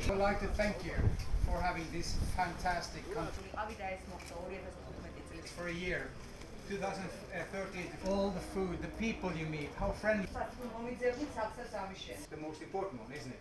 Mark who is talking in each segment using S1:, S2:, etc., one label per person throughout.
S1: would like to thank you for having this fantastic country for a year. 2013, all the food, the people you meet, how friendly. The most important one, isn't it?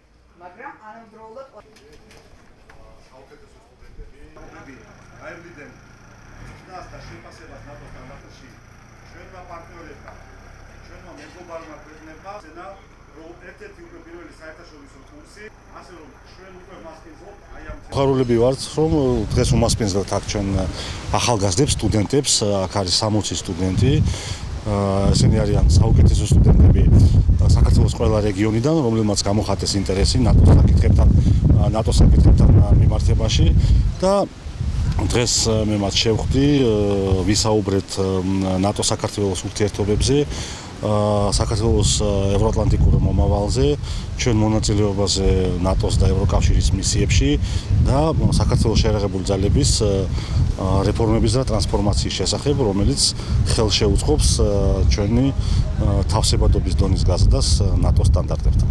S2: ხარულები ვართ, რომ დღეს უმასპინძლეთ აქ ჩვენ ახალგაზრდებს, სტუდენტებს, აქ არის 60 სტუდენტი. ესენი არიან საუკეთესო სტუდენტები საქართველოს ყველა რეგიონიდან, რომლებმაც გამოხატეს ინტერესი ნატოს საკითხებთან მიმართებაში და დღეს მე მათ შევხვდი ვისაუბრეთ ნატო საქართველოს ურთიერთობებზე, საქართველოს ევროატლანტიკურ მომავალზე, ჩვენ მონაწილეობაზე ნატოს და ევროკავშირის მისიებში და საქართველოს შეერაღებული ძალების რეფორმების და ტრანსფორმაციის შესახებ, რომელიც ხელშეუწყობს ჩვენი თავსებადობის დონის გაზრდას ნატოს სტანდარტებთან.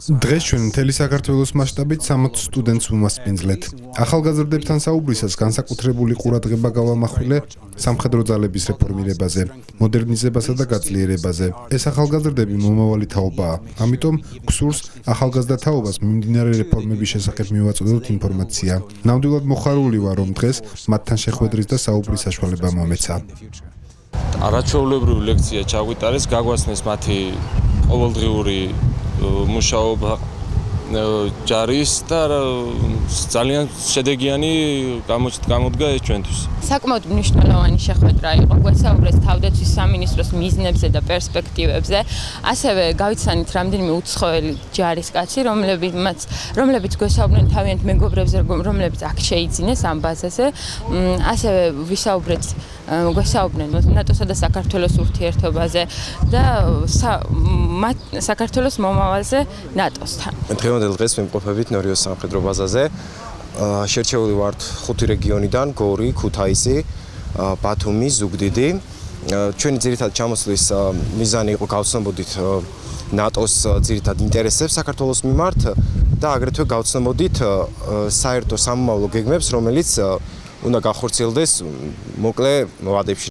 S3: დღეს ჩვენ მთელი საქართველოს მასშტაბით 60 სტუდენტს ვუმასპინძლეთ. ახალგაზრდებთან საუბრისას განსაკუთრებული ყურადღება გავამახვილე სამხედრო ძალების რეფორმირებაზე, მოდერნიზებასა და გაძლიერებაზე. ეს ახალგაზრდები მომავალი თაობაა. ამიტომ გსურს ახალგაზრდა თაობას მიმდინარე რეფორმების შესახებ მივაწოდოთ ინფორმაცია. ნამდვილად მოხარული ვარ, რომ დღეს მათთან შეხვედრის და საუბრის საშუალება მომეცა.
S4: არაჩვეულებრივი ლექცია ჩაგვიტარეს, გაგვაცნეს მათი ყოველდღიური მუშაობა ჯარის და ძალიან შედეგიანი გამოდგა ეს ჩვენთვის.
S5: საკმაოდ მნიშვნელოვანი შეხვედრა იყო, გვესაუბრეს თავდაცვის სამინისტროს მიზნებზე და პერსპექტივებზე. ასევე გავიცანით რამდენიმე უცხოელი ჯარისკაცი, რომლებიც გვესაუბრნენ თავიანთ მეგობრებზე, რომლებიც აქ შეიძინეს ამ ბაზაზე. ასევე გვესაუბრნენ ნატოსა და საქართველოს ურთიერთობაზე და საქართველოს მომავალზე ნატოსთან.
S6: დღევანდელ დღეს ვიმყოფებით ნორიოს სამხედრო ბაზაზე. შერჩეული ვართ 5 რეგიონიდან: გორი, ქუთაისი, ბათუმი, ზუგდიდი. ჩვენი ძირითადი ჩამოსვლის მიზანი იყო გავცნობოდით ნატოს ძირითად ინტერესებს საქართველოს მიმართ და აგრეთვე გავცნობოდით საერთო სამომავლო გეგმებს, რომელიც უნდა განხორციელდეს მოკლე ვადებში.